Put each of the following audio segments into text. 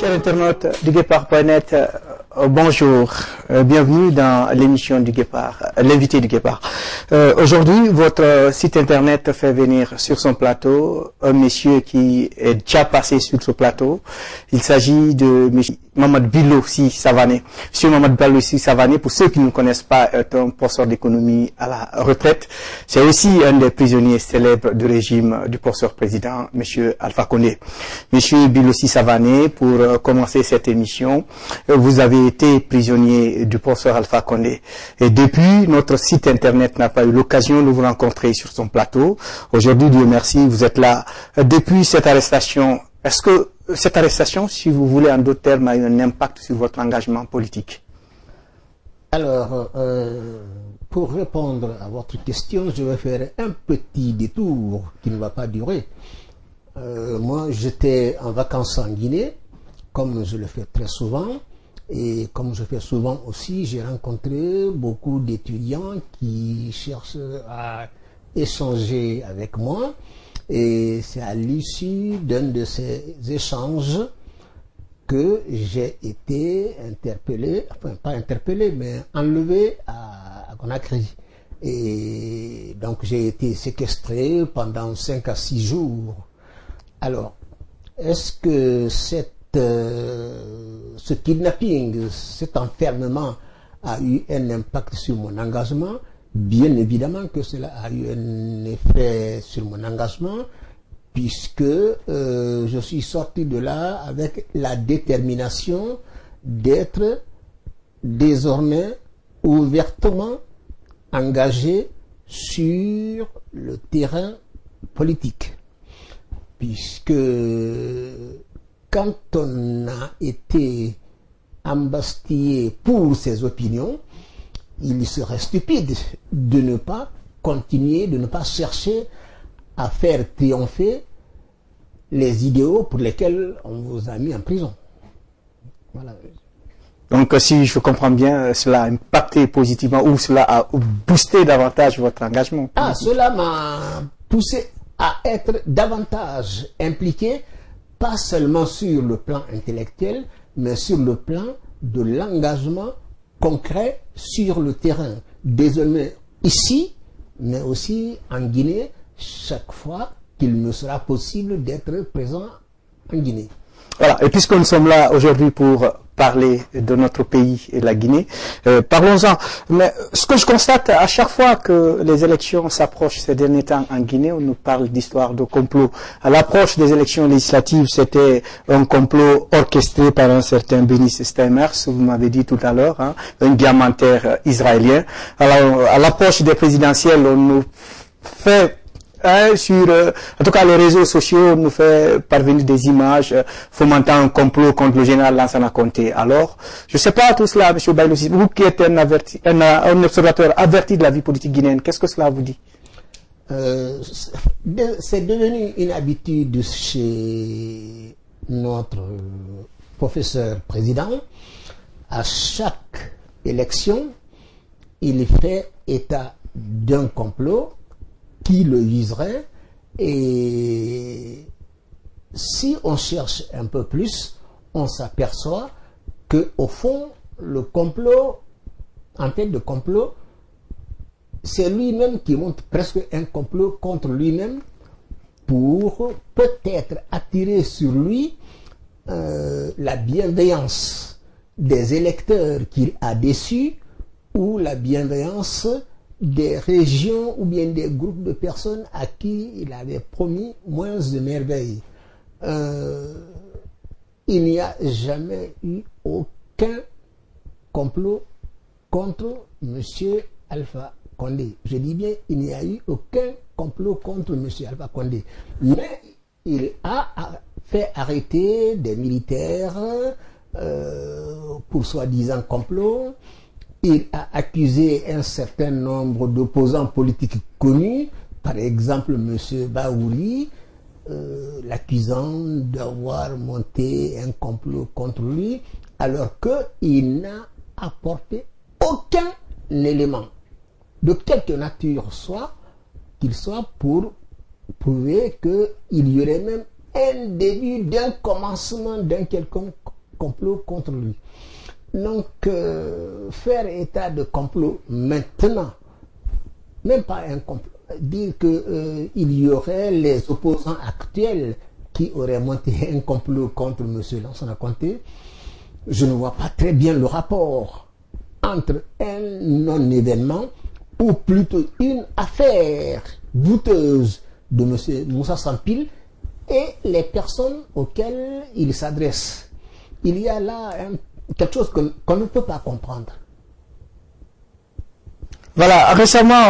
Chers internautes du Guépard.net, bonjour, bienvenue dans l'émission du Guépard, l'invité du Guépard. Aujourd'hui, votre site internet fait venir sur son plateau un monsieur qui est déjà passé sur ce plateau. Il s'agit de M. Mamad Bilossi Savané. M. Mamad Bilossi Savané, pour ceux qui ne connaissent pas, est un professeur d'économie à la retraite. C'est aussi un des prisonniers célèbres du régime du professeur président, M. Alpha Condé. M. Bilossi Savané, pour commencer cette émission, vous avez été prisonnier du professeur Alpha Condé. Et depuis, notre site internet n'a pas eu l'occasion de vous rencontrer sur son plateau. Aujourd'hui, Dieu merci, vous êtes là. Depuis cette arrestation, est-ce que cette arrestation, si vous voulez en d'autres termes, a eu un impact sur votre engagement politique? Alors, pour répondre à votre question, je vais faire un petit détour qui ne va pas durer. Moi, j'étais en vacances en Guinée, comme je le fais très souvent, et comme je fais souvent aussi, j'ai rencontré beaucoup d'étudiants qui cherchent à échanger avec moi, et c'est à l'issue d'un de ces échanges que j'ai été interpellé, enfin pas interpellé, mais enlevé à Conakry. Et donc j'ai été séquestré pendant 5 à 6 jours. Alors, est-ce que ce kidnapping, cet enfermement a eu un impact sur mon engagement? Bien évidemment que cela a eu un effet sur mon engagement, puisque je suis sorti de là avec la détermination d'être désormais ouvertement engagé sur le terrain politique. Puisque quand on a été embastillé pour ses opinions, il serait stupide de ne pas continuer, de ne pas chercher à faire triompher les idéaux pour lesquels on vous a mis en prison. Voilà. Donc, si je comprends bien, cela a impacté positivement ou cela a boosté davantage votre engagement? Ah, cela m'a poussé à être davantage impliqué, pas seulement sur le plan intellectuel, mais sur le plan de l'engagement concret sur le terrain. Désormais ici, mais aussi en Guinée, chaque fois qu'il me sera possible d'être présent en Guinée. Voilà, et puisque nous sommes là aujourd'hui pour parler de notre pays et de la Guinée, parlons-en. Mais ce que je constate à chaque fois que les élections s'approchent ces derniers temps en Guinée, on nous parle d'histoire de complot. À l'approche des élections législatives, c'était un complot orchestré par un certain Benny Steimers, vous m'avez dit tout à l'heure, hein, un diamantaire israélien. Alors, à l'approche des présidentielles, on nous fait sur, en tout cas, les réseaux sociaux nous fait parvenir des images fomentant un complot contre le général Lansana Conté. Alors, je ne sais pas tout cela, M. Bilossi, vous qui êtes un observateur averti de la vie politique guinéenne, qu'est-ce que cela vous dit? C'est devenu une habitude chez notre professeur président. À chaque élection, il fait état d'un complot qui le viserait, et si on cherche un peu plus, on s'aperçoit que au fond, le complot, en tête de complot, c'est lui-même qui monte presque un complot contre lui-même pour peut-être attirer sur lui la bienveillance des électeurs qu'il a déçus, ou la bienveillance des régions ou bien des groupes de personnes à qui il avait promis moins de merveilles. Il n'y a jamais eu aucun complot contre M. Alpha Condé. Je dis bien, il n'y a eu aucun complot contre M. Alpha Condé. Mais il a fait arrêter des militaires pour soi-disant complot. Il a accusé un certain nombre d'opposants politiques connus, par exemple M. Baouri, l'accusant d'avoir monté un complot contre lui, alors qu'il n'a apporté aucun élément, de quelque nature soit, qu'il soit, pour prouver qu'il y aurait même un début d'un commencement d'un quelconque complot contre lui. Donc, faire état de complot maintenant, même pas un complot, dire qu'il y aurait les opposants actuels qui auraient monté un complot contre M. Lansana Conté, je ne vois pas très bien le rapport entre un non-événement ou plutôt une affaire douteuse de M. Moussa Sampil et les personnes auxquelles il s'adresse. Il y a là quelque chose qu'on ne peut pas comprendre. Voilà, récemment,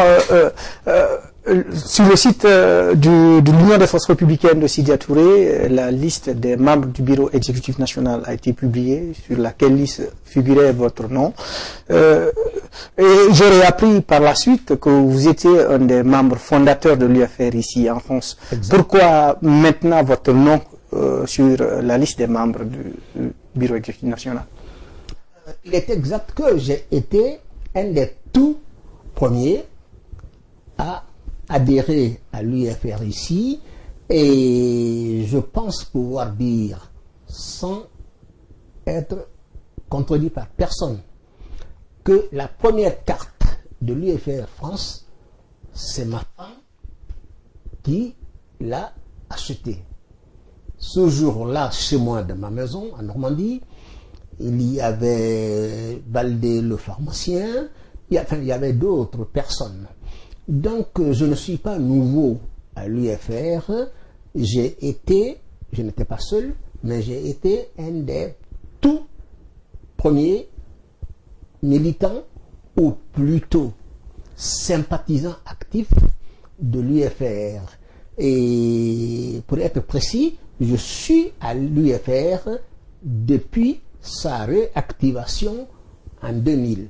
sur le site de l'Union des forces républicaines de Sidya Touré, la liste des membres du bureau exécutif national a été publiée, sur laquelle liste figurait votre nom. Et j'aurais appris par la suite que vous étiez un des membres fondateurs de l'UFR ici en France. Exact. Pourquoi maintenant votre nom sur la liste des membres du bureau exécutif national? Il est exact que j'ai été un des tout premiers à adhérer à l'UFR ici, et je pense pouvoir dire, sans être contredit par personne, que la première carte de l'UFR France, c'est ma femme qui l'a achetée. Ce jour-là, chez moi, dans ma maison, en Normandie, il y avait Baldé le pharmacien, il y avait d'autres personnes. Donc, je ne suis pas nouveau à l'UFR. Je n'étais pas seul, mais j'ai été un des tout premiers militants, ou plutôt sympathisants actifs de l'UFR. Et pour être précis, je suis à l'UFR depuis sa réactivation en 2000.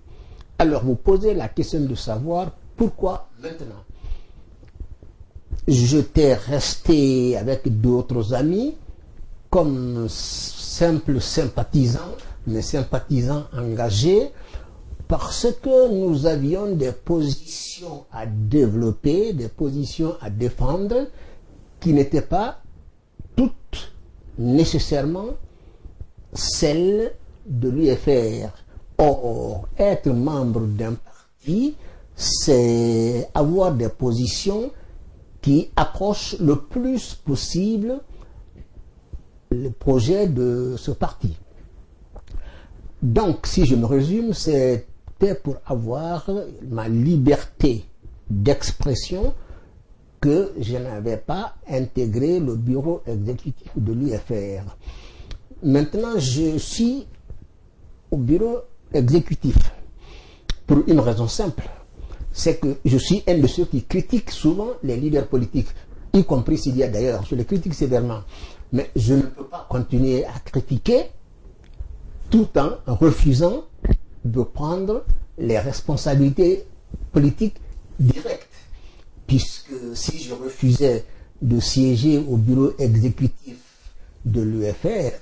Alors, vous posez la question de savoir pourquoi maintenant. J'étais resté avec d'autres amis comme simples sympathisants, mais sympathisants engagés, parce que nous avions des positions à développer, des positions à défendre, qui n'étaient pas toutes nécessairement celles de l'UFR. Or, être membre d'un parti, c'est avoir des positions qui approchent le plus possible le projet de ce parti. Donc, si je me résume, c'était pour avoir ma liberté d'expression que je n'avais pas intégré le bureau exécutif de l'UFR. Maintenant, je suis au bureau exécutif pour une raison simple. C'est que je suis un de ceux qui critiquent souvent les leaders politiques, y compris s'il y a d'ailleurs, je les critique sévèrement. Mais je ne peux pas continuer à critiquer tout en refusant de prendre les responsabilités politiques directes. Puisque si je refusais de siéger au bureau exécutif de l'UFR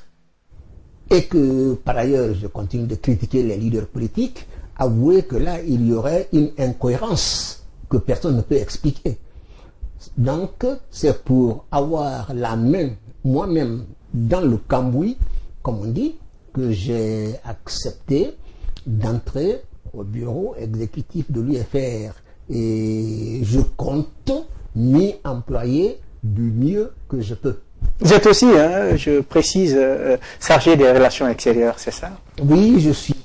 et que par ailleurs je continue de critiquer les leaders politiques, avouez que là il y aurait une incohérence que personne ne peut expliquer. Donc c'est pour avoir la main moi-même dans le cambouis, comme on dit, que j'ai accepté d'entrer au bureau exécutif de l'UFR. Et je compte m'y employer du mieux que je peux. Vous êtes aussi, hein, je précise, chargé des relations extérieures, c'est ça? Oui, je suis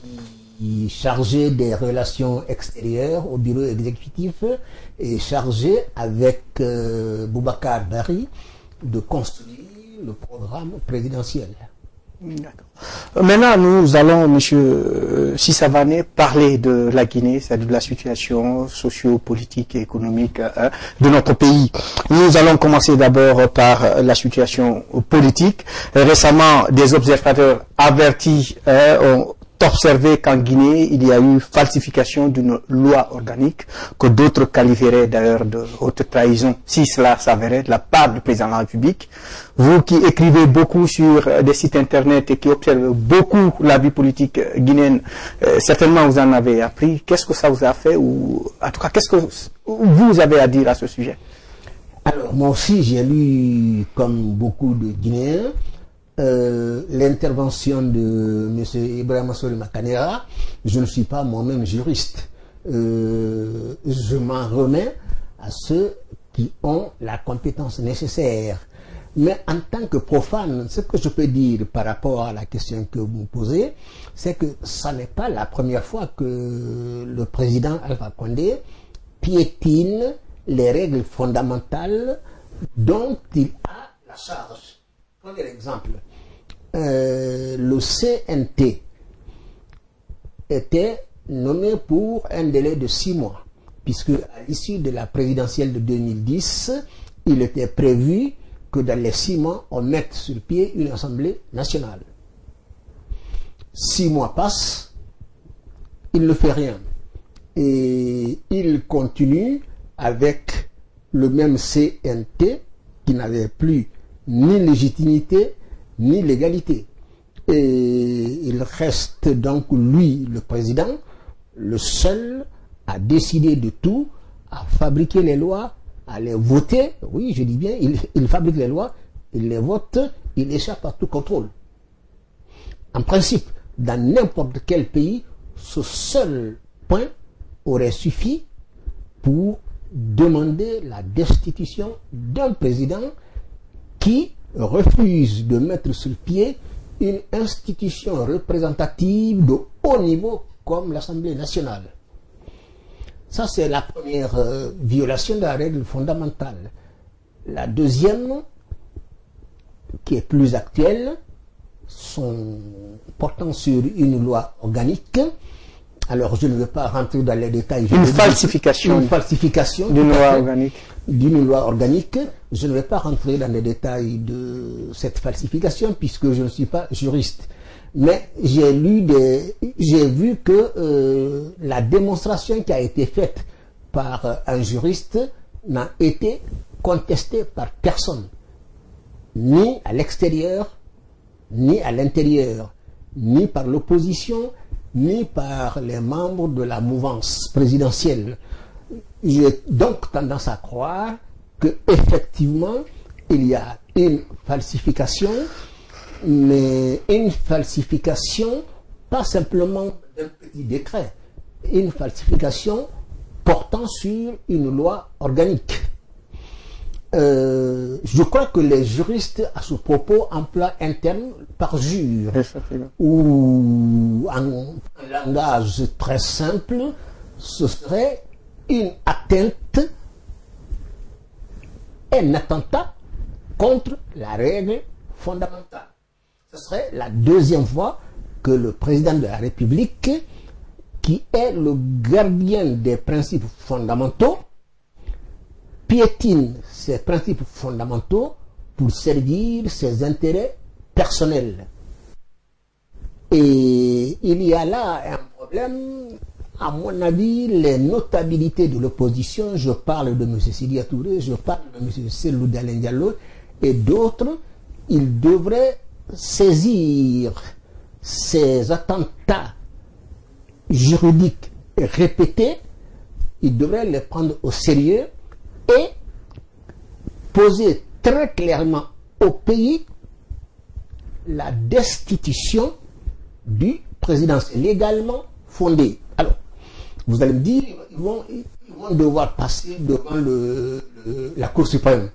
chargé des relations extérieures au bureau exécutif et chargé avec Boubacar Bari de construire le programme présidentiel. Maintenant, nous allons, Monsieur Sissavané, parler de la Guinée, c'est-à-dire de la situation socio-politique et économique de notre pays. Nous allons commencer d'abord par la situation politique. Récemment, des observateurs avertis ont observé qu'en Guinée, il y a eu falsification d'une loi organique que d'autres qualifieraient d'ailleurs de haute trahison, si cela s'avérait de la part du président de la République. Vous qui écrivez beaucoup sur des sites internet et qui observez beaucoup la vie politique guinéenne, certainement vous en avez appris. Qu'est-ce que ça vous a fait, ou en tout cas, qu'est-ce que vous avez à dire à ce sujet? Alors, moi aussi, j'ai lu, comme beaucoup de Guinéens, l'intervention de M. Ibrahima Sory Makanera, je ne suis pas moi-même juriste. Je m'en remets à ceux qui ont la compétence nécessaire. Mais en tant que profane, ce que je peux dire par rapport à la question que vous me posez, c'est que ça n'est pas la première fois que le président Alpha Condé piétine les règles fondamentales dont il a la charge. Prenez l'exemple. Le CNT était nommé pour un délai de 6 mois, puisque à l'issue de la présidentielle de 2010, il était prévu que dans les 6 mois, on mette sur pied une assemblée nationale. 6 mois passent, il ne fait rien. Et il continue avec le même CNT qui n'avait plus ni légitimité ni légalité. Et il reste donc, lui, le président, le seul à décider de tout, à fabriquer les lois, à les voter. Oui, je dis bien, il fabrique les lois, il les vote, il échappe à tout contrôle. En principe, dans n'importe quel pays, ce seul point aurait suffi pour demander la destitution d'un président qui refuse de mettre sur pied une institution représentative de haut niveau comme l'Assemblée nationale. Ça, c'est la première violation de la règle fondamentale. La deuxième, qui est plus actuelle, portant sur une loi organique. Alors, je ne vais pas rentrer dans les détails. Une falsification d'une loi organique. D'une loi organique. Je ne vais pas rentrer dans les détails de cette falsification puisque je ne suis pas juriste. Mais j'ai vu que la démonstration qui a été faite par un juriste n'a été contestée par personne, ni à l'extérieur, ni à l'intérieur, ni par l'opposition, ni par les membres de la mouvance présidentielle. J'ai donc tendance à croire qu'effectivement, il y a une falsification, mais une falsification pas simplement d'un petit décret, une falsification portant sur une loi organique. Je crois que les juristes à ce propos emploient un terme parjure, ou en langage très simple, ce serait une atteinte, un attentat contre la règle fondamentale. Ce serait la deuxième fois que le président de la République, qui est le gardien des principes fondamentaux, piétine ces principes fondamentaux pour servir ses intérêts personnels. Et il y a là un problème. À mon avis, les notabilités de l'opposition, je parle de M. Sidya Touré, je parle de M. Cellou Dalein Diallo et d'autres, ils devraient saisir ces attentats juridiques répétés, ils devraient les prendre au sérieux et poser très clairement au pays la destitution du président légalement fondé. Alors, vous allez me dire, ils vont devoir passer devant la Cour suprême.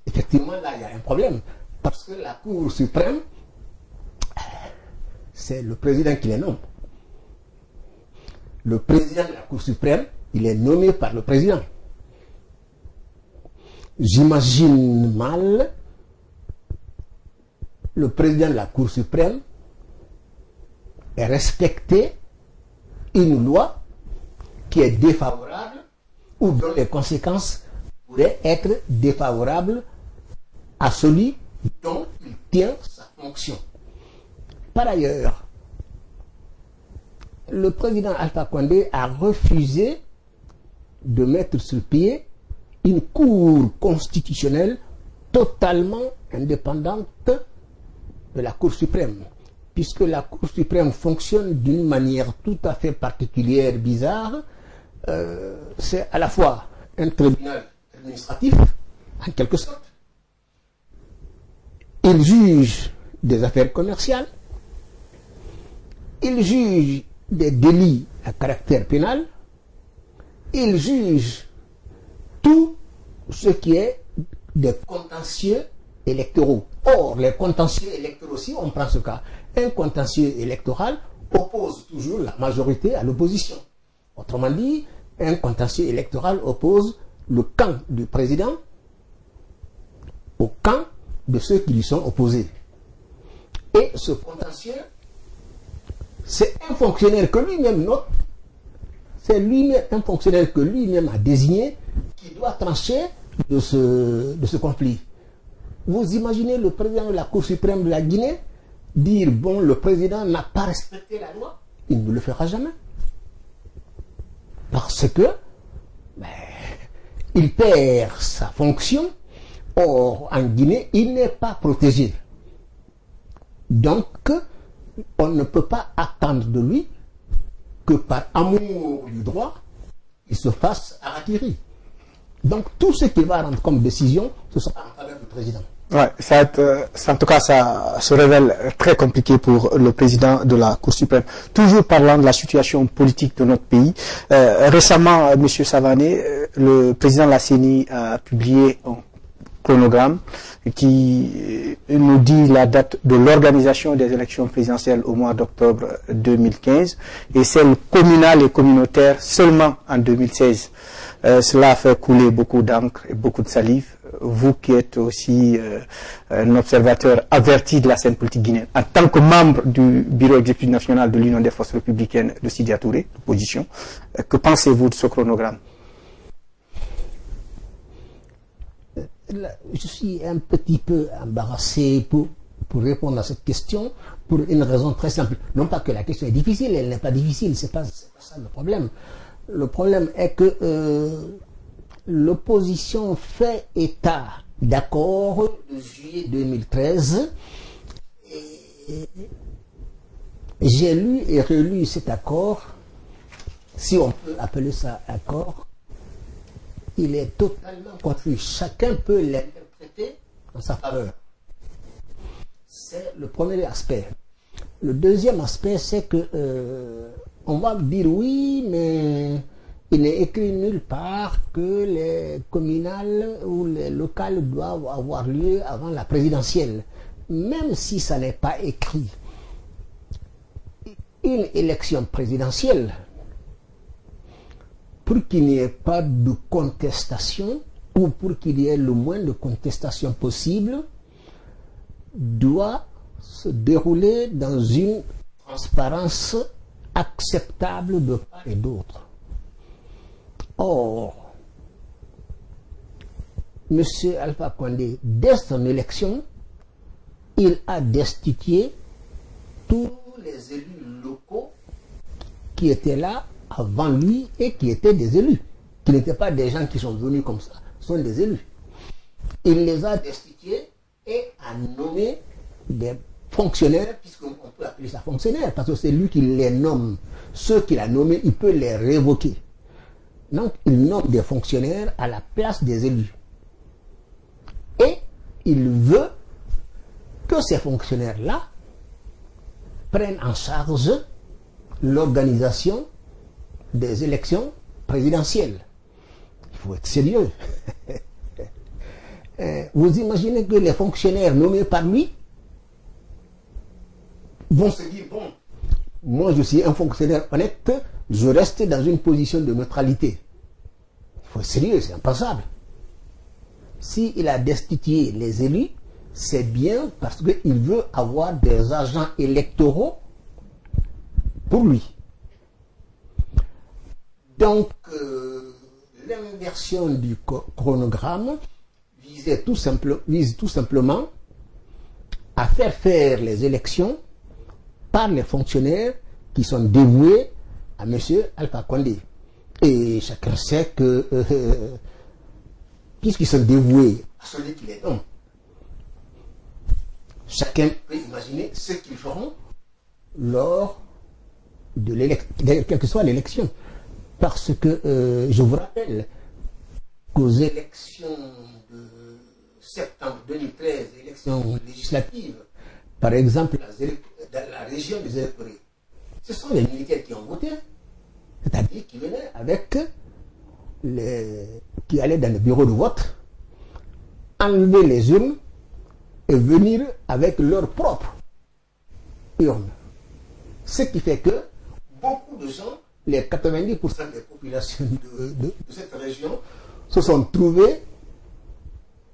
Effectivement, là, il y a un problème. Parce que la Cour suprême, c'est le président qui les nomme. Le président de la Cour suprême, il est nommé par le président. J'imagine mal le président de la Cour suprême respecter une loi qui est défavorable ou dont les conséquences pourraient être défavorables à celui dont il tient sa fonction. Par ailleurs, le président Alpha Condé a refusé de mettre sur pied une cour constitutionnelle totalement indépendante de la Cour suprême, puisque la Cour suprême fonctionne d'une manière tout à fait particulière, bizarre. C'est à la fois un tribunal administratif, en quelque sorte. Il juge des affaires commerciales. Il juge des délits à caractère pénal. Il juge tout ce qui est des contentieux électoraux. Or, les contentieux électoraux, si on prend ce cas, un contentieux électoral oppose toujours la majorité à l'opposition. Autrement dit, un contentieux électoral oppose le camp du président au camp de ceux qui lui sont opposés. Et ce contentieux, c'est un fonctionnaire que lui-même note, c'est lui-même un fonctionnaire que lui-même a désigné qui doit trancher de ce conflit. Vous imaginez le président de la Cour suprême de la Guinée dire, bon, le président n'a pas respecté la loi? Il ne le fera jamais. Parce que il perd sa fonction. Or, en Guinée, il n'est pas protégé. Donc, on ne peut pas attendre de lui que par amour du droit, il se fasse arrêter. Donc, tout ce qu'il va rendre comme décision, ce sera en faveur du président. Ouais, en tout cas, ça se révèle très compliqué pour le président de la Cour suprême. Toujours parlant de la situation politique de notre pays, récemment, M. Savané, le président de la CENI a publié un chronogramme qui nous dit la date de l'organisation des élections présidentielles au mois d'octobre 2015 et celles communales et communautaires seulement en 2016. Cela a fait couler beaucoup d'encre et beaucoup de salive. Vous qui êtes aussi un observateur averti de la scène politique guinéenne, en tant que membre du bureau exécutif national de l'Union des forces républicaines de Sidya Touré, l'opposition, que pensez-vous de ce chronogramme? Je suis un petit peu embarrassé pour répondre à cette question pour une raison très simple. Non pas que la question est difficile, elle n'est pas difficile, c'est pas ça le problème. Le problème est que l'opposition fait état d'accord de juillet 2013. J'ai lu et relu cet accord, si on peut appeler ça accord. Il est totalement construit. Chacun peut l'interpréter en sa faveur. C'est le premier aspect. Le deuxième aspect, c'est que on va dire oui, mais il n'est écrit nulle part que les communales ou les locales doivent avoir lieu avant la présidentielle. Même si ça n'est pas écrit, une élection présidentielle, pour qu'il n'y ait pas de contestation, ou pour qu'il y ait le moins de contestation possible, doit se dérouler dans une transparence acceptable de part et d'autre. Or, M. Alpha Condé, dès son élection, il a destitué tous les élus locaux qui étaient là avant lui et qui étaient des élus, qui n'étaient pas des gens qui sont venus comme ça, sont des élus. Il les a destitués et a nommé des fonctionnaires, puisqu'on peut appeler ça fonctionnaire, parce que c'est lui qui les nomme. Ceux qu'il a nommés, il peut les révoquer. Donc, il nomme des fonctionnaires à la place des élus. Et il veut que ces fonctionnaires-là prennent en charge l'organisation des élections présidentielles. Il faut être sérieux. Vous imaginez que les fonctionnaires nommés par lui vont se dire, bon, moi je suis un fonctionnaire honnête, je reste dans une position de neutralité. Il faut être sérieux, c'est impensable. S'il a destitué les élus, c'est bien parce qu'il veut avoir des agents électoraux pour lui. Donc, l'inversion du chronogramme vise tout simplement à faire les élections par les fonctionnaires qui sont dévoués à M. Alpha Condé. Et chacun sait que, puisqu'ils sont dévoués à celui qui les nomme, chacun peut imaginer ce qu'ils feront lors de l'élection, quelle que soit l'élection. Parce que je vous rappelle qu'aux élections de septembre 2013, élections législatives, par exemple, dans la région des Zélécorées, ce sont les militaires qui ont voté, c'est-à-dire qui venaient avec qui allaient dans le bureau de vote, enlever les urnes et venir avec leur propre urne. Ce qui fait que beaucoup de gens, les 90% des populations de cette région, se sont trouvés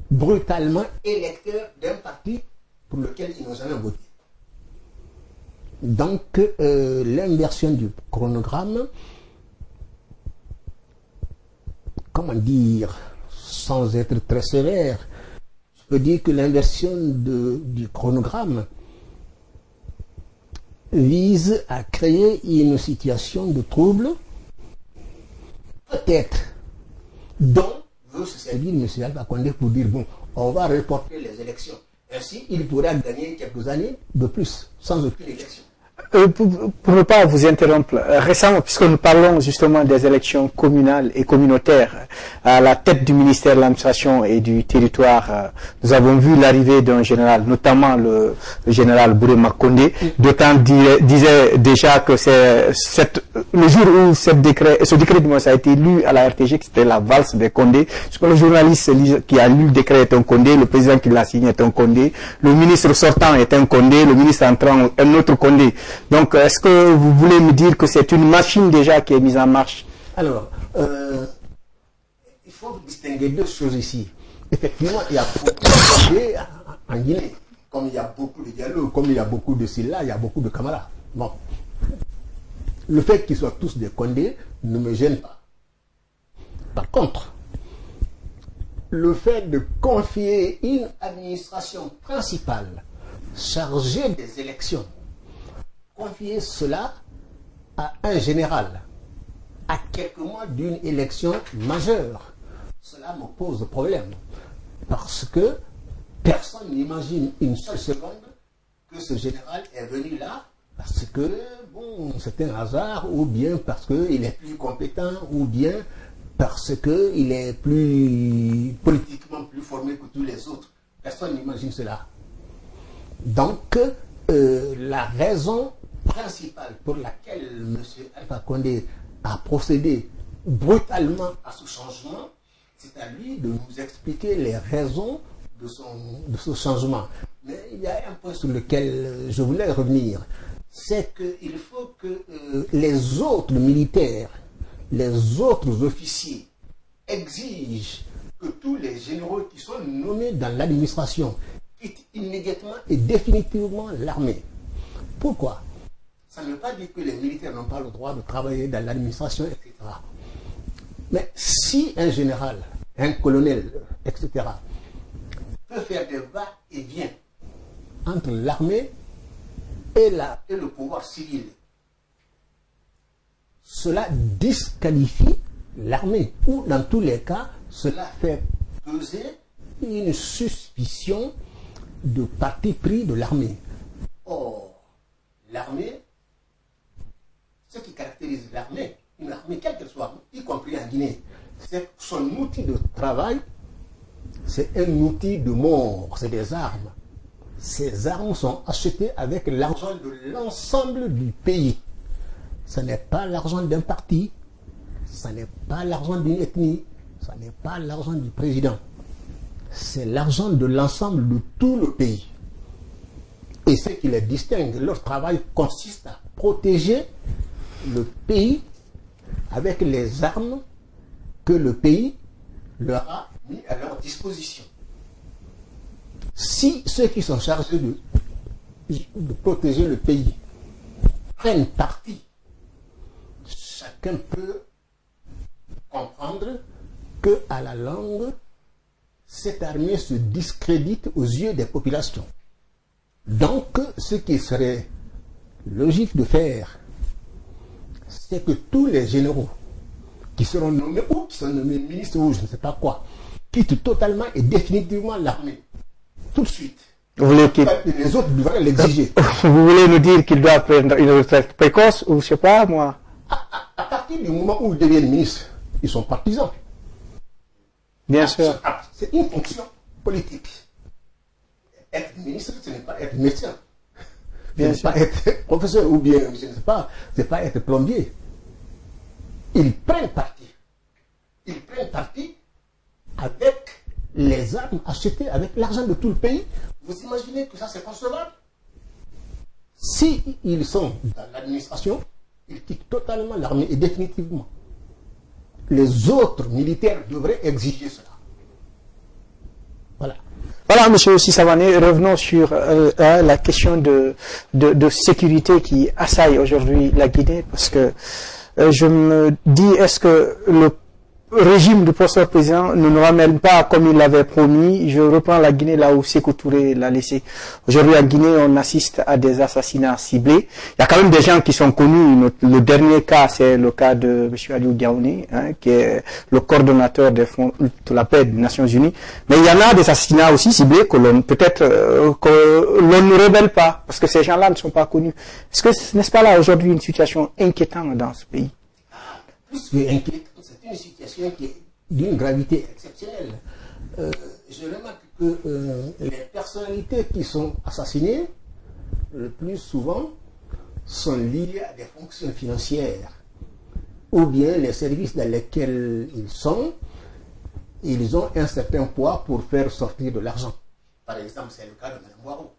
brutalement électeurs d'un parti pour lequel ils n'ont jamais voté. Donc, l'inversion du chronogramme, comment dire, sans être très sévère, je peux dire que l'inversion du chronogramme vise à créer une situation de trouble, peut-être, dont veut se servir M. Alpha Condé pour dire, bon, on va reporter les élections. Ainsi, il pourra gagner quelques années de plus, sans aucune élection. Pour ne pas vous interrompre, récemment, puisque nous parlons justement des élections communales et communautaires, à la tête du ministère de l'administration et du territoire, nous avons vu l'arrivée d'un général, notamment le général Bourema Condé. D'autant disaient déjà que c'est le jour où ce décret du moins a été lu à la RTG, que c'était la valse des Condé. Parce que le journaliste qui a lu le décret est un Condé, le président qui l'a signé est un Condé, le ministre sortant est un Condé, le ministre entrant un autre Condé. Donc, est-ce que vous voulez me dire que c'est une machine déjà qui est mise en marche? Alors, il faut distinguer deux choses ici. Effectivement, il y a beaucoup de Condé en Guinée. Comme il y a beaucoup de dialogues, comme il y a beaucoup de Silla, il y a beaucoup de Camara. Bon. Le fait qu'ils soient tous des Condé ne me gêne pas. Par contre, le fait de confier une administration principale chargée des élections, confier cela à un général à quelques mois d'une élection majeure, cela me pose problème. Parce que personne n'imagine une seule seconde que ce général est venu là parce que, bon, c'est un hasard, ou bien parce qu'il est plus compétent, ou bien parce qu'il est plus politiquement plus formé que tous les autres. Personne n'imagine cela. Donc, la raison principale pour laquelle M. Alpha Condé a procédé brutalement à ce changement, c'est à lui de nous expliquer les raisons de ce changement. Mais il y a un point sur lequel je voulais revenir, c'est qu'il faut que les autres militaires, les autres officiers exigent que tous les généraux qui sont nommés dans l'administration quittent immédiatement et définitivement l'armée. Pourquoi? Ça ne veut pas dire que les militaires n'ont pas le droit de travailler dans l'administration, etc. Mais si un général, un colonel, etc., peut faire des va-et-vient entre l'armée et le pouvoir civil, cela disqualifie l'armée, ou dans tous les cas, cela fait peser une suspicion de parti pris de l'armée. Or, l'armée, ce qui caractérise l'armée, une armée quelle qu'elle soit, y compris en Guinée, c'est son outil de travail, c'est un outil de mort, c'est des armes. Ces armes sont achetées avec l'argent de l'ensemble du pays. Ce n'est pas l'argent d'un parti, ce n'est pas l'argent d'une ethnie, ce n'est pas l'argent du président. C'est l'argent de l'ensemble de tout le pays. Et ce qui les distingue, leur travail consiste à protéger le pays avec les armes que le pays leur a mis à leur disposition. Si ceux qui sont chargés de protéger le pays prennent parti, chacun peut comprendre qu'à la longue, cette armée se discrédite aux yeux des populations. Donc, ce qui serait logique de faire, c'est que tous les généraux qui seront nommés ou qui sont nommés ministres ou je ne sais pas quoi, quittent totalement et définitivement l'armée. Tout de suite. Les autres devraient l'exiger. Vous voulez nous dire qu'ils doivent prendre une retraite précoce ou je sais pas moi? À partir du moment où ils deviennent ministres, ils sont partisans. Bien sûr. C'est une fonction politique. Être ministre, ce n'est pas être médecin. Bien sûr. Pas être professeur ou bien, je ne sais pas, c'est pas être plombier. Ils prennent parti. Ils prennent parti avec les armes achetées avec l'argent de tout le pays. Vous imaginez que ça c'est concevable? Si ils sont dans l'administration, ils quittent totalement l'armée et définitivement. Les autres militaires devraient exiger cela. Voilà. Voilà, monsieur Sissavané, revenons sur la question de sécurité qui assaille aujourd'hui la Guinée, parce que je me dis, est-ce que le régime du professeur président ne nous ramène pas comme il l'avait promis? Je reprends la Guinée là où Sékou Touré l'a laissé. Aujourd'hui en Guinée, on assiste à des assassinats ciblés. Il y a quand même des gens qui sont connus. Le dernier cas, c'est le cas de M. Aliou Diaouni, qui est le coordonnateur des fonds de la paix des Nations Unies. Mais il y en a des assassinats aussi ciblés que l'on peut-être que l'on ne révèle pas, parce que ces gens-là ne sont pas connus. Est-ce que n'est-ce pas là aujourd'hui une situation inquiétante dans ce pays? Plus que inquiétante, c'est une situation qui est d'une gravité exceptionnelle. Je remarque que les personnalités qui sont assassinées, le plus souvent, sont liées à des fonctions financières, ou bien les services dans lesquels ils ont un certain poids pour faire sortir de l'argent. Par exemple, c'est le cas de Mme Boireau.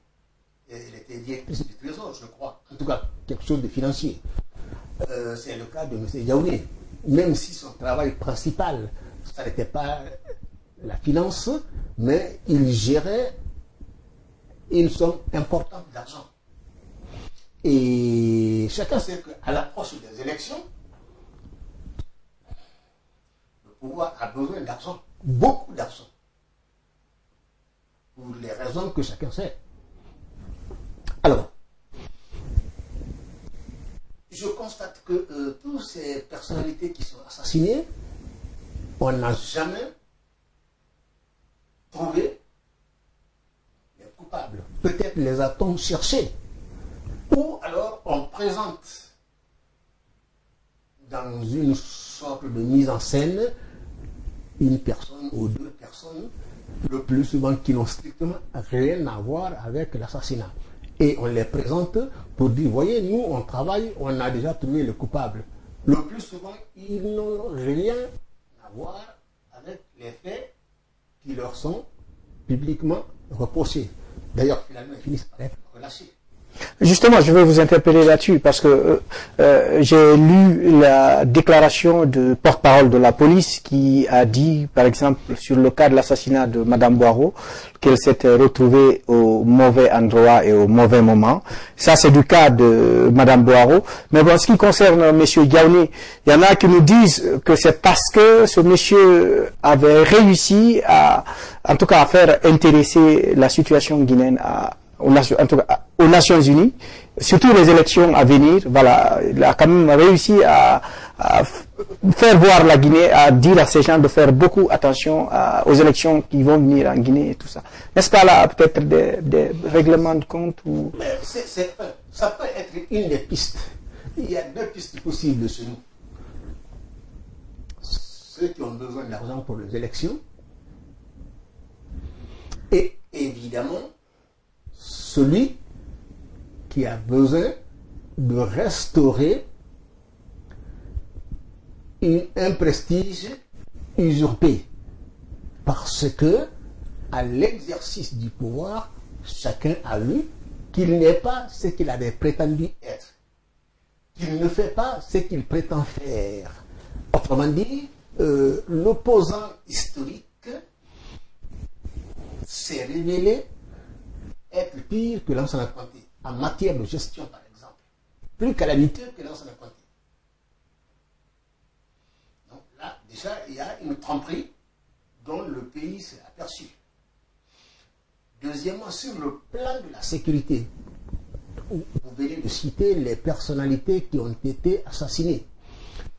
Elle était directrice du Trésor, je crois. En tout cas, quelque chose de financier. C'est le cas de M. Diaouni. Même si son travail principal, ça n'était pas la finance, mais il gérait une somme importante d'argent. Et chacun sait qu'à l'approche des élections, le pouvoir a besoin d'argent, beaucoup d'argent, pour les raisons que chacun sait. Alors, je constate que toutes ces personnalités qui sont assassinées, on n'a jamais trouvé les coupables. Peut-être les a-t-on cherchés. Ou alors on présente dans une sorte de mise en scène une personne ou deux personnes, le plus souvent qui n'ont strictement rien à voir avec l'assassinat. Et on les présente pour dire, voyez, nous, on travaille, on a déjà trouvé le coupable. Le plus souvent, ils n'ont rien à voir avec les faits qui leur sont publiquement reprochés. D'ailleurs, finalement, ils finissent par être relâchés. Justement, je vais vous interpeller là-dessus parce que j'ai lu la déclaration de porte-parole de la police qui a dit, par exemple, sur le cas de l'assassinat de Mme Boireau, qu'elle s'était retrouvée au mauvais endroit et au mauvais moment. Ça, c'est du cas de Mme Boireau. Mais bon, en ce qui concerne M. Diaouni, il y en a qui nous disent que c'est parce que ce monsieur avait réussi à, en tout cas, à faire intéresser la situation guinéenne en tout cas, aux Nations Unies, surtout les élections à venir. Voilà, il a quand même réussi à faire voir la Guinée, à dire à ces gens de faire beaucoup attention aux élections qui vont venir en Guinée et tout ça. N'est-ce pas là peut-être des règlements de compte ou... Ça peut être une des pistes. Il y a deux pistes possibles chez nous. Ceux qui ont besoin d'argent pour les élections et évidemment celui qui a besoin de restaurer un prestige usurpé. Parce que, à l'exercice du pouvoir, chacun a vu qu'il n'est pas ce qu'il avait prétendu être. Qu'il ne fait pas ce qu'il prétend faire. Autrement dit, l'opposant historique s'est révélé être pire que l'ancien apprenti, en matière de gestion par exemple, plus calamiteux que l'ancien apprenti. Donc là, déjà, il y a une tromperie dont le pays s'est aperçu. Deuxièmement, sur le plan de la sécurité, vous venez de citer les personnalités qui ont été assassinées.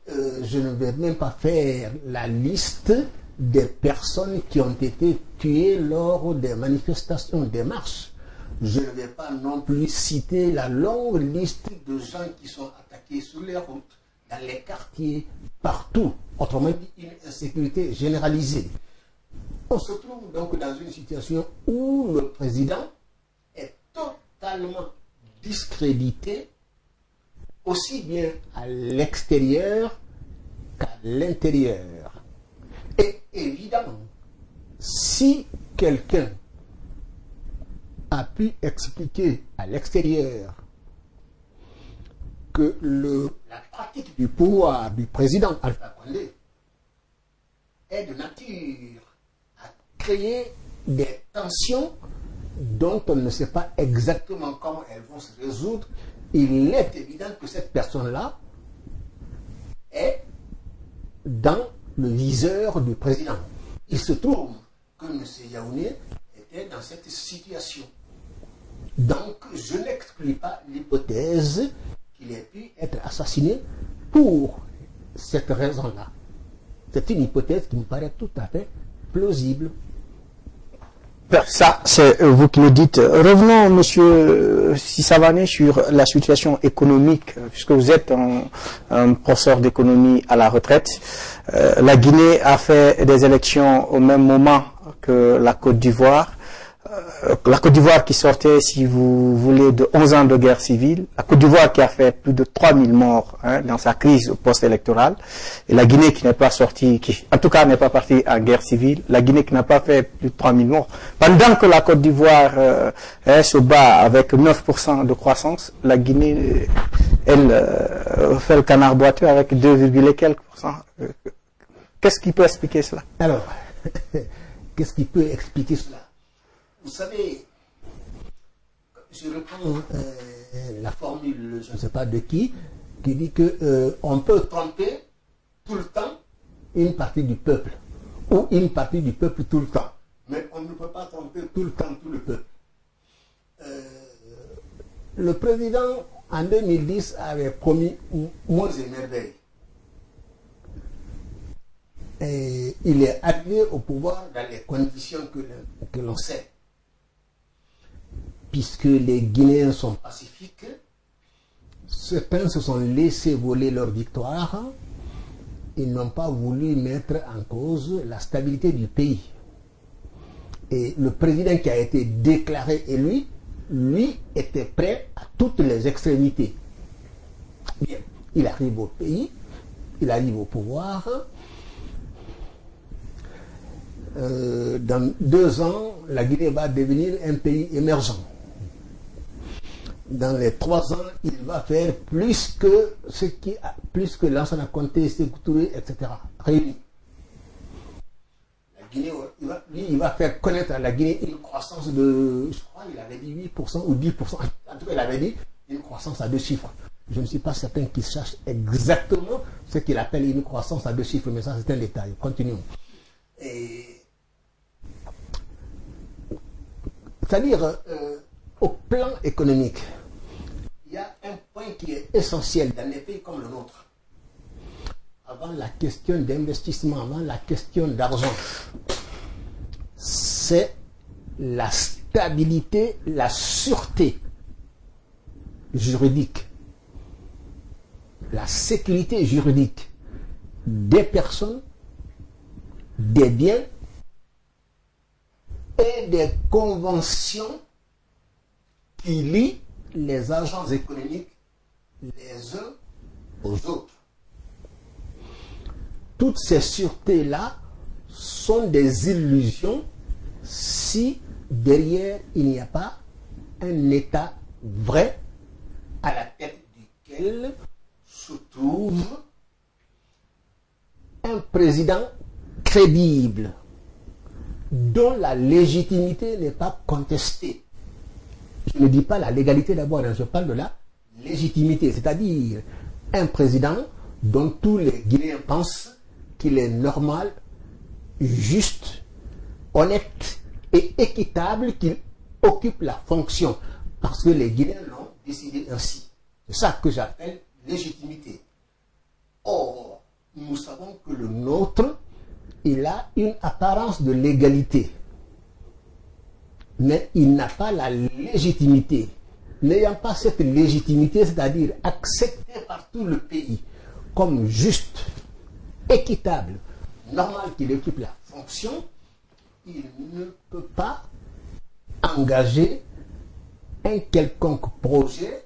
Je ne vais même pas faire la liste des personnes qui ont été tuées lors des manifestations, des marches. Je ne vais pas non plus citer la longue liste de gens qui sont attaqués sur les routes, dans les quartiers, partout. Autrement dit, une insécurité généralisée. On se trouve donc dans une situation où le président est totalement discrédité aussi bien à l'extérieur qu'à l'intérieur. Et évidemment, si quelqu'un a pu expliquer à l'extérieur que la pratique du pouvoir du président Alpha Condé est de nature à créer des tensions dont on ne sait pas exactement comment elles vont se résoudre, il est évident que cette personne-là est dans le viseur du président. Il se trouve que M. Yaoundé était dans cette situation. Donc, je n'exclus pas l'hypothèse qu'il ait pu être assassiné pour cette raison-là. C'est une hypothèse qui me paraît tout à fait plausible. Ça, c'est vous qui le dites. Revenons, monsieur Sissavané, sur la situation économique, puisque vous êtes un professeur d'économie à la retraite. La Guinée a fait des élections au même moment que la Côte d'Ivoire. La Côte d'Ivoire qui sortait, si vous voulez, de 11 ans de guerre civile. La Côte d'Ivoire qui a fait plus de 3000 morts dans sa crise post-électorale. Et la Guinée qui n'est pas sortie, qui en tout cas n'est pas partie en guerre civile. La Guinée qui n'a pas fait plus de 3000 morts. Pendant que la Côte d'Ivoire se bat avec 9% de croissance, la Guinée, elle, fait le canard boiteux avec 2, et quelques %. Qu'est-ce qui peut expliquer cela? Alors, qu'est-ce qui peut expliquer cela? Vous savez, je reprends la formule, je ne sais pas de qui dit que on peut tromper tout le temps une partie du peuple, ou une partie du peuple tout le temps. Mais on ne peut pas tromper tout le temps tout le peuple. Le président, en 2010, avait promis monts et merveilles. Et il est arrivé au pouvoir dans les conditions que l'on sait. Puisque les Guinéens sont pacifiques, certains se sont laissés voler leur victoire, ils n'ont pas voulu mettre en cause la stabilité du pays. Et le président qui a été déclaré élu, lui, était prêt à toutes les extrémités. Bien, il arrive au pays, il arrive au pouvoir. Dans 2 ans, la Guinée va devenir un pays émergent. Dans les 3 ans, il va faire plus que l'Ansana Conté, Sékou Touré, etc. réunis. La Guinée, il va faire connaître à la Guinée une croissance de, je crois, il avait dit 8% ou 10%. En tout cas, il avait dit une croissance à 2 chiffres. Je ne suis pas certain qu'il sache exactement ce qu'il appelle une croissance à 2 chiffres, mais ça, c'est un détail. Continuons. C'est-à-dire, au plan économique, il y a un point qui est essentiel dans les pays comme le nôtre. Avant la question d'investissement, avant la question d'argent, c'est la stabilité, la sûreté juridique, la sécurité juridique des personnes, des biens et des conventions qui lient les agents économiques les uns aux autres. Toutes ces sûretés-là sont des illusions si derrière il n'y a pas un État vrai à la tête duquel se trouve un président crédible dont la légitimité n'est pas contestée. Je ne dis pas la légalité d'abord, je parle de la légitimité, c'est-à-dire un président dont tous les Guinéens pensent qu'il est normal, juste, honnête et équitable qu'il occupe la fonction, parce que les Guinéens l'ont décidé ainsi. C'est ça que j'appelle légitimité. Or, nous savons que le nôtre, il a une apparence de légalité, mais il n'a pas la légitimité. N'ayant pas cette légitimité, c'est-à-dire acceptée par tout le pays comme juste, équitable, normal qu'il occupe la fonction, il ne peut pas engager un quelconque projet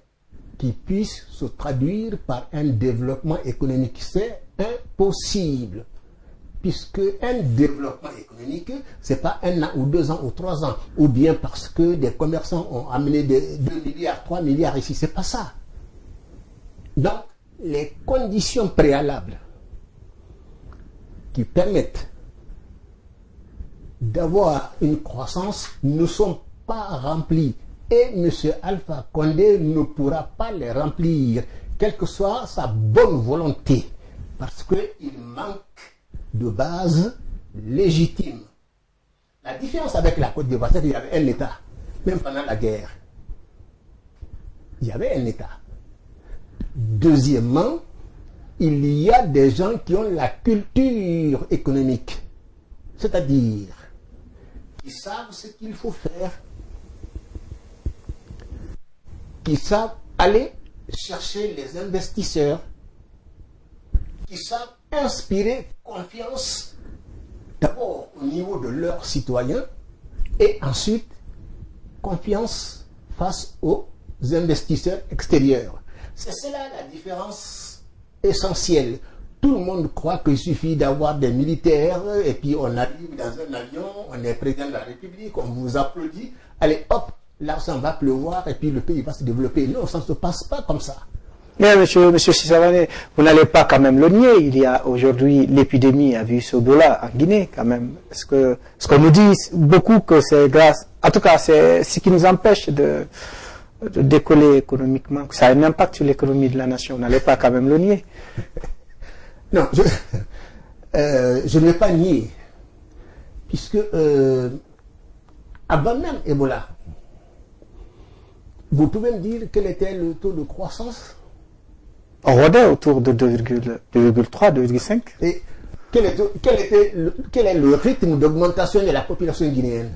qui puisse se traduire par un développement économique. C'est impossible. Puisque un développement économique, ce n'est pas 1 an ou 2 ans ou 3 ans, ou bien parce que des commerçants ont amené 2 milliards, 3 milliards ici, c'est pas ça. Donc, les conditions préalables qui permettent d'avoir une croissance ne sont pas remplies. Et M. Alpha Condé ne pourra pas les remplir, quelle que soit sa bonne volonté, parce qu'il manque de base légitime. La différence avec la Côte d'Ivoire, c'est qu'il y avait un État, même pendant la guerre. Il y avait un État. Deuxièmement, il y a des gens qui ont la culture économique, c'est-à-dire qui savent ce qu'il faut faire, qui savent aller chercher les investisseurs, qui savent inspirer confiance d'abord au niveau de leurs citoyens et ensuite confiance face aux investisseurs extérieurs. C'est cela la différence essentielle. Tout le monde croit qu'il suffit d'avoir des militaires et puis on arrive dans un avion, on est président de la République, on vous applaudit, allez hop, l'argent va pleuvoir et puis le pays va se développer. Non, ça ne se passe pas comme ça. Mais monsieur Sissavané, vous n'allez pas quand même le nier. Il y a aujourd'hui l'épidémie à virus Ebola en Guinée quand même. Ce qu'on nous dit beaucoup que c'est grâce, en tout cas c'est ce qui nous empêche de décoller économiquement, que ça a un impact sur l'économie de la nation. Vous n'allez pas quand même le nier. Non, je ne vais pas nier, puisque avant même Ebola, vous pouvez me dire quel était le taux de croissance? On rôdait autour de 2,3, 2,5. Et quel est le rythme d'augmentation de la population guinéenne?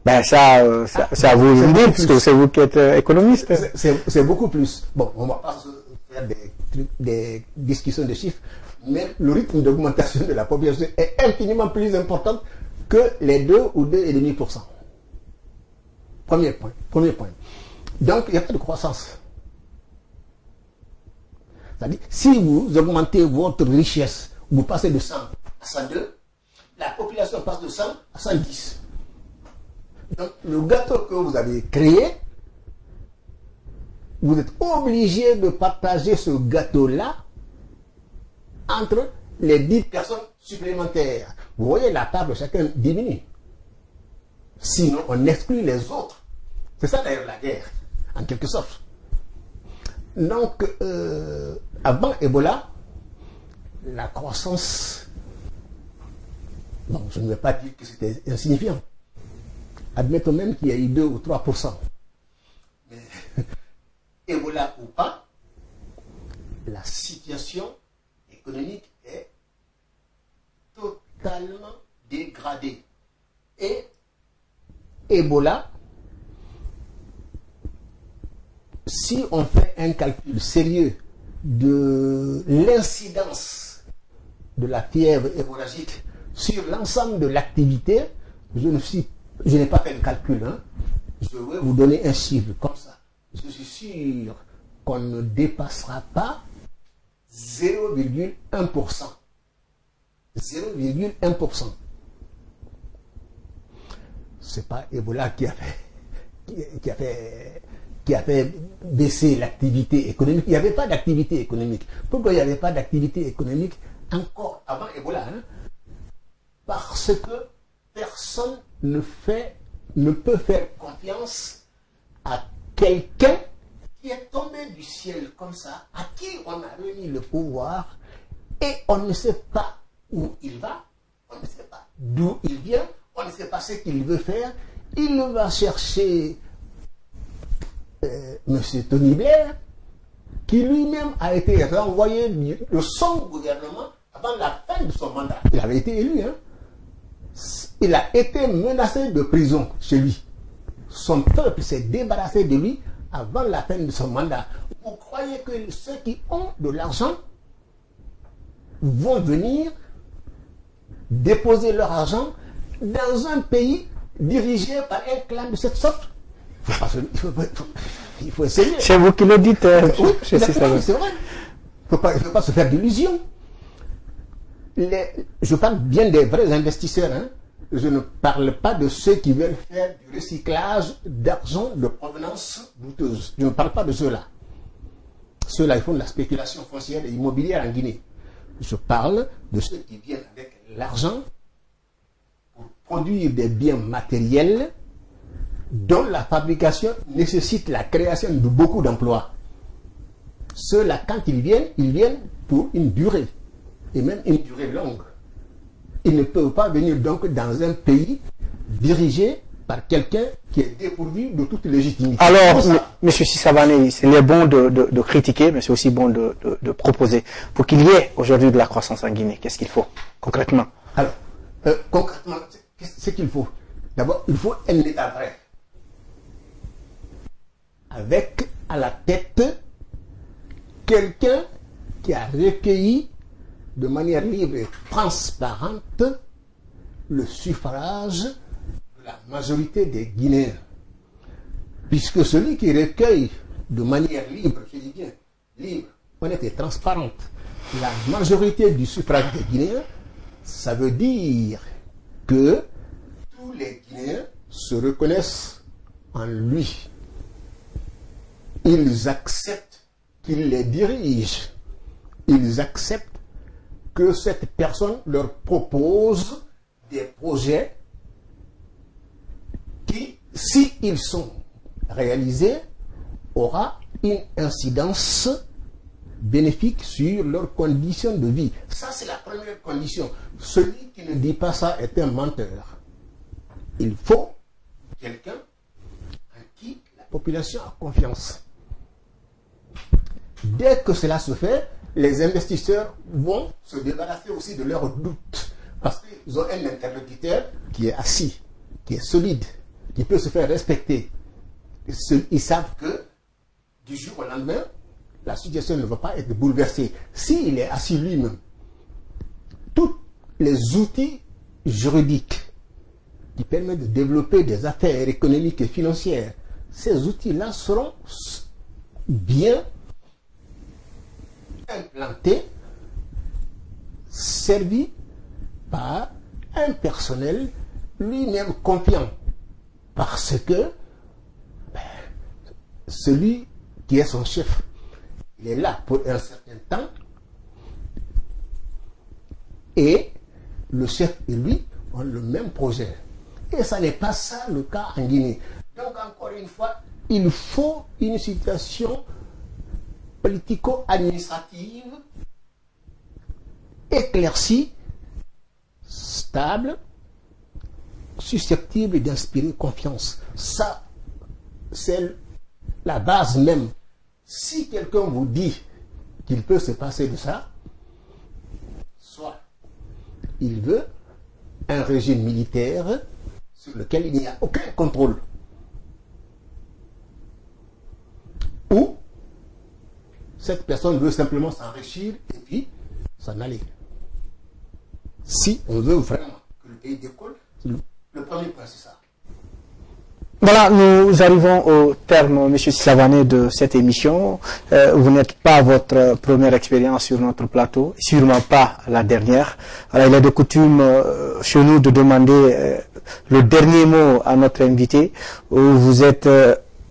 Ben ça vous le dites, parce que c'est vous qui êtes économiste. C'est beaucoup plus. Bon, on ne va pas faire des discussions de chiffres, mais le rythme d'augmentation de la population est infiniment plus important que les 2 ou 2,5%. Premier point. Donc, il n'y a pas de croissance. C'est-à-dire, si vous augmentez votre richesse, vous passez de 100 à 102, la population passe de 100 à 110. Donc, le gâteau que vous avez créé, vous êtes obligé de partager ce gâteau-là entre les 10 personnes supplémentaires. Vous voyez, la table, chacun diminue. Sinon, on exclut les autres. C'est ça d'ailleurs la guerre, en quelque sorte. Donc, avant Ebola, la croissance, bon, je ne vais pas dire que c'était insignifiant. Admettons même qu'il y a eu 2 ou 3%. Mais Ebola ou pas, la situation économique est totalement dégradée. Et Ebola, si on fait un calcul sérieux de l'incidence de la fièvre hémorragique sur l'ensemble de l'activité, je n'ai pas fait le calcul, hein. Je vais vous donner un chiffre comme ça. Je suis sûr qu'on ne dépassera pas 0,1%. 0,1%. C'est pas Ebola qui a fait baisser l'activité économique. Il n'y avait pas d'activité économique. Pourquoi il n'y avait pas d'activité économique encore avant Ebola, hein? Parce que personne ne peut faire confiance à quelqu'un qui est tombé du ciel comme ça, à qui on a remis le pouvoir, et on ne sait pas où il va, on ne sait pas d'où il vient, on ne sait pas ce qu'il veut faire. Il va chercher M. Tony Blair, qui lui-même a été renvoyé de son gouvernement avant la fin de son mandat. Il avait été élu, hein. Il a été menacé de prison chez lui. Son peuple s'est débarrassé de lui avant la fin de son mandat. Vous croyez que ceux qui ont de l'argent vont venir déposer leur argent dans un pays dirigé par un clan de cette sorte? Il faut essayer. C'est vous qui le dites. Oui, c'est vrai. Il ne faut pas se faire d'illusions. Je parle bien des vrais investisseurs. Hein. Je ne parle pas de ceux qui veulent faire du recyclage d'argent de provenance douteuse. Je ne parle pas de ceux-là. Ceux-là, ils font de la spéculation foncière et immobilière en Guinée. Je parle de ceux qui viennent avec l'argent pour produire des biens matériels dont la fabrication nécessite la création de beaucoup d'emplois. Ceux-là, quand ils viennent pour une durée, et même une durée longue. Ils ne peuvent pas venir donc dans un pays dirigé par quelqu'un qui est dépourvu de toute légitimité. Alors, M. Sissavané, c'est bon de critiquer, mais c'est aussi bon de proposer. Pour qu'il y ait aujourd'hui de la croissance en Guinée, qu'est-ce qu'il faut, concrètement? Alors, concrètement, ce qu'il faut, d'abord, il faut un État vrai. Avec à la tête quelqu'un qui a recueilli de manière libre et transparente le suffrage de la majorité des Guinéens. Puisque celui qui recueille de manière libre, je dis bien libre, honnête et transparente, la majorité du suffrage des Guinéens, ça veut dire que tous les Guinéens se reconnaissent en lui. Ils acceptent qu'il les dirige. Ils acceptent que cette personne leur propose des projets qui, s'ils sont réalisés, aura une incidence bénéfique sur leurs conditions de vie. Ça, c'est la première condition. Celui qui ne dit pas ça est un menteur. Il faut quelqu'un en qui la population a confiance. Dès que cela se fait, les investisseurs vont se débarrasser aussi de leurs doutes. Parce qu'ils ont un interlocuteur qui est assis, qui est solide, qui peut se faire respecter. Ils savent que du jour au lendemain, la situation ne va pas être bouleversée. S'il est assis lui-même, tous les outils juridiques qui permettent de développer des affaires économiques et financières, ces outils-là seront bien implanté, servi par un personnel lui-même confiant. Parce que celui qui est son chef, il est là pour un certain temps et le chef et lui ont le même projet. Et ça n'est pas ça le cas en Guinée. Donc encore une fois, il faut une situation politico-administrative éclaircie, stable, susceptible d'inspirer confiance. Ça, c'est la base même. Si quelqu'un vous dit qu'il peut se passer de ça, soit il veut un régime militaire sur lequel il n'y a aucun contrôle, ou cette personne veut simplement s'enrichir et puis s'en aller. Si on veut vraiment que le pays décolle, le premier point, c'est ça. Voilà, nous arrivons au terme, M. Sissavané, de cette émission. Vous n'êtes pas votre première expérience sur notre plateau, sûrement pas la dernière. Alors, il est de coutume chez nous de demander le dernier mot à notre invité. Vous êtes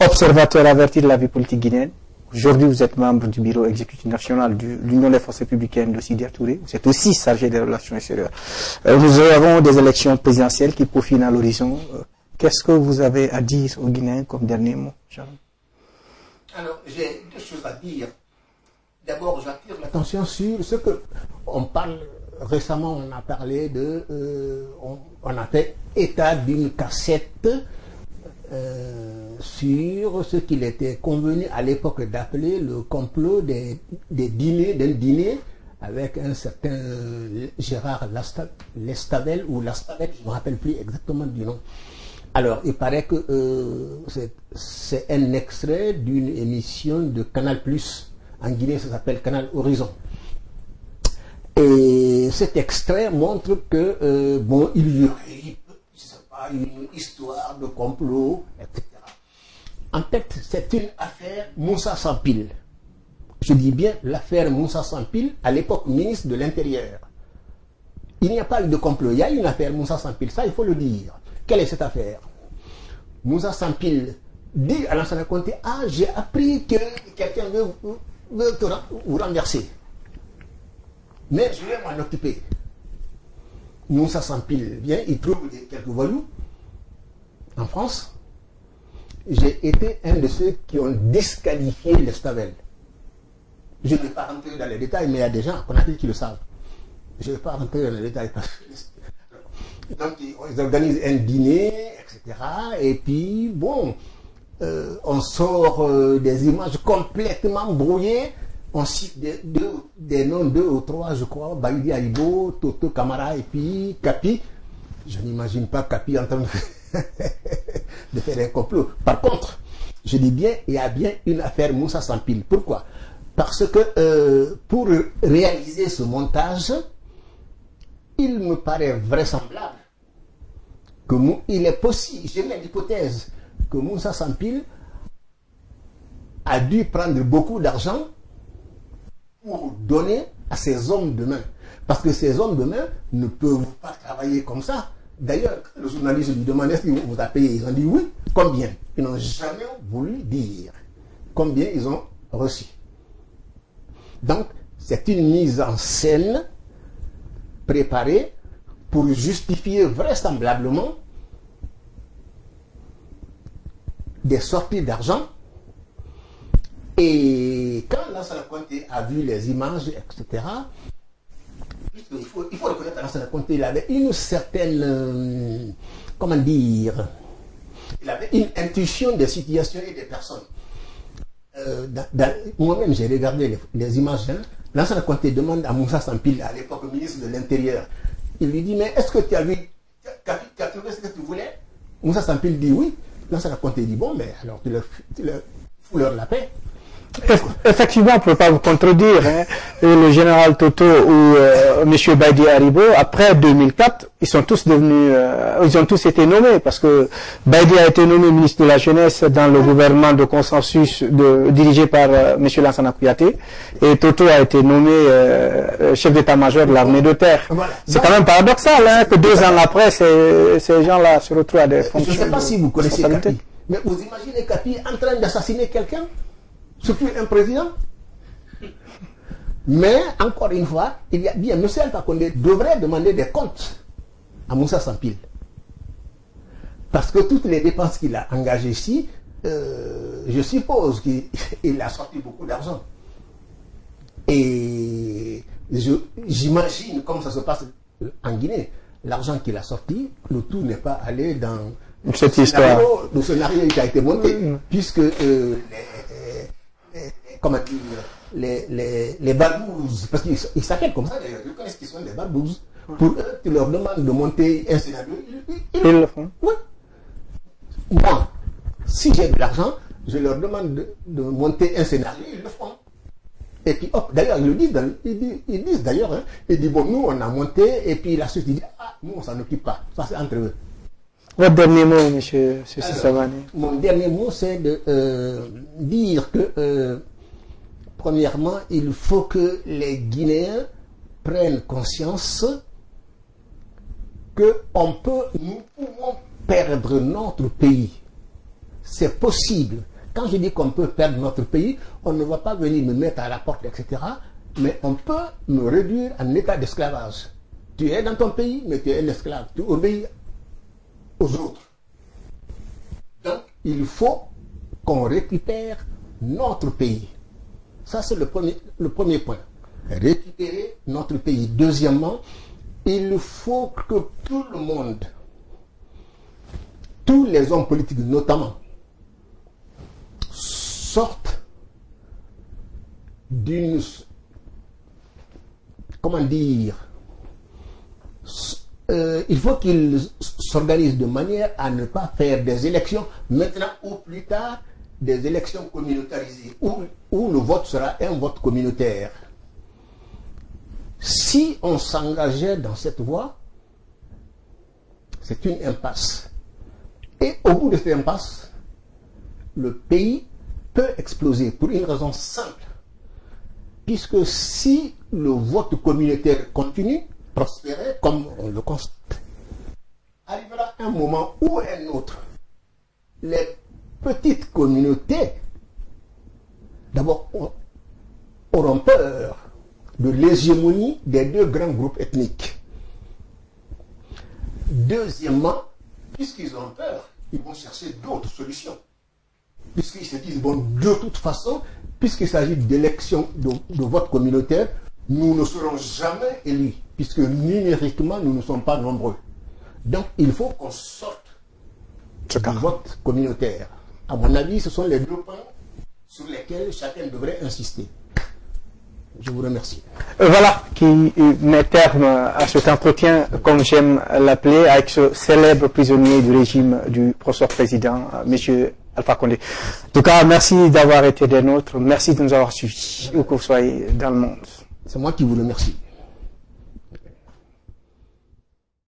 observateur averti de la vie politique guinéenne. Aujourd'hui, vous êtes membre du bureau exécutif national de l'Union des forces républicaines de Sidia Touré. Vous êtes aussi chargé des relations extérieures. Nous avons des élections présidentielles qui profilent à l'horizon. Qu'est-ce que vous avez à dire aux Guinéens comme dernier mot, Charles? Alors, j'ai deux choses à dire. D'abord, j'attire l'attention sur ce que on parle récemment. On a parlé de, on a fait état d'une cassette sur ce qu'il était convenu à l'époque d'appeler le complot des dîners, d'un dîner avec un certain Gérard Lestavel ou Lastavel, je ne me rappelle plus exactement du nom. Alors, il paraît que c'est un extrait d'une émission de Canal+. En Guinée, ça s'appelle Canal Horizon. Et cet extrait montre que, bon, il y aurait, je sais pas, une histoire de complot, etc. En fait, c'est une affaire Moussa Sampil. Je dis bien l'affaire Moussa Sampil, à l'époque ministre de l'Intérieur. Il n'y a pas eu de complot. Il y a une affaire Moussa Sampil, ça il faut le dire. Quelle est cette affaire? Moussa Sampil dit à Lansana Conté, ah, j'ai appris que quelqu'un veut vous renverser. Mais je vais m'en occuper. Moussa Sampil vient, il trouve quelques voyous en France. J'ai été un de ceux qui ont disqualifié les Stavel. Je ne vais pas rentrer dans les détails, mais il y a des gens qu'on a dit qui le savent. Je ne vais pas rentrer dans les détails. Donc, ils organisent un dîner, etc. Et puis, bon, on sort des images complètement brouillées. On cite des noms, 2 ou 3, je crois. Baïdi Aïbo, Toto Camara et puis Kapi. Je n'imagine pas Kapi en train de faire un complot. Par contre, je dis bien, il y a bien une affaire Moussa Sampil. Pourquoi? Parce que pour réaliser ce montage, il me paraît vraisemblable que il est possible, j'ai mis l'hypothèse que Moussa Sampil a dû prendre beaucoup d'argent pour donner à ses hommes de main. Parce que ces hommes de main ne peuvent pas travailler comme ça. D'ailleurs, le journaliste lui demandait est-ce qu'il vous a payé. Ils ont dit oui. Combien? Ils n'ont jamais voulu dire combien ils ont reçu. Donc, c'est une mise en scène préparée pour justifier vraisemblablement des sorties d'argent. Et quand Lansana Conté a vu les images, etc., il faut reconnaître à Lansana Conté, il avait une certaine, comment dire, il avait une intuition des situations et des personnes. Moi-même, j'ai regardé les images. Lansana Conté demande à Moussa Sampil, à l'époque ministre de l'Intérieur, il lui dit, mais est-ce que tu as vu, tu as trouvé ce que tu voulais? Moussa Sampil dit oui. Lansana Conté dit, bon, mais alors tu leur fous leur la paix. Effectivement, on ne peut pas vous contredire. Hein. Le général Toto ou M. Baïdi Haribo, après 2004, ils sont tous devenus, ils ont tous été nommés parce que Baïdi a été nommé ministre de la Jeunesse dans le gouvernement de consensus dirigé par M. Lansana Kouyaté et Toto a été nommé chef d'état-major de l'armée de terre. Voilà. C'est quand même paradoxal hein, que 2 ans après, ces gens-là se retrouvent à des fonctions. Je ne sais pas si vous connaissez Kapi, mais vous imaginez Kapi en train d'assassiner quelqu'un? Surtout un président. Mais, encore une fois, il y a bien, M. Alpha Condé devrait demander des comptes à Moussa Sampil. Parce que toutes les dépenses qu'il a engagées ici, je suppose qu'il a sorti beaucoup d'argent. Et j'imagine comme ça se passe en Guinée. L'argent qu'il a sorti, le tout n'est pas allé dans cette histoire. Le scénario qui a été monté, puisque comment dire, les barbouzes, parce qu'ils s'appellent comme ça d'ailleurs, ils connaissent qu'ils sont des barbouzes. Pour eux, tu leur demandes de monter un scénario, ils le font. Oui. Moi, si j'ai de l'argent, je leur demande de monter un scénario, ils le font. Et puis, hop, d'ailleurs, ils le disent, ils disent d'ailleurs, hein, ils disent, bon, nous, on a monté, et puis la suite, ils disent, ah, nous, on s'en occupe pas. Ça, c'est entre eux. Votre dernier mot, M. Sissavani? Mon dernier mot, c'est de dire que, premièrement, il faut que les Guinéens prennent conscience que nous pouvons perdre notre pays. C'est possible. Quand je dis qu'on peut perdre notre pays, on ne va pas venir me mettre à la porte, etc. Mais on peut me réduire en état d'esclavage. Tu es dans ton pays, mais tu es un esclave. Tu obéis aux autres. Donc, il faut qu'on récupère notre pays. Ça, c'est le premier point. Récupérer notre pays. Deuxièmement, il faut que tout le monde, tous les hommes politiques notamment, sortent d'une, comment dire, il faut qu'ils s'organisent de manière à ne pas faire des élections maintenant ou plus tard, des élections communautarisées où le vote sera un vote communautaire. Si on s'engageait dans cette voie, c'est une impasse. Et au bout de cette impasse, le pays peut exploser pour une raison simple. Puisque si le vote communautaire continue, prospérer comme on le constate, arrivera un moment ou un autre, les petites communautés, d'abord, auront peur de l'hégémonie des deux grands groupes ethniques. Deuxièmement, puisqu'ils ont peur, ils vont chercher d'autres solutions. Puisqu'ils se disent, bon, de toute façon, puisqu'il s'agit d'élections de vote communautaire, nous ne serons jamais élus, puisque numériquement, nous ne sommes pas nombreux. Donc, il faut qu'on sorte du vote communautaire. À mon avis, ce sont les deux points sur lesquels chacun devrait insister. Je vous remercie. Voilà qui met terme à cet entretien, comme j'aime l'appeler, avec ce célèbre prisonnier du régime du professeur président, M. Alpha Condé. En tout cas, merci d'avoir été des nôtres. Merci de nous avoir suivis, où que vous soyez dans le monde. C'est moi qui vous remercie.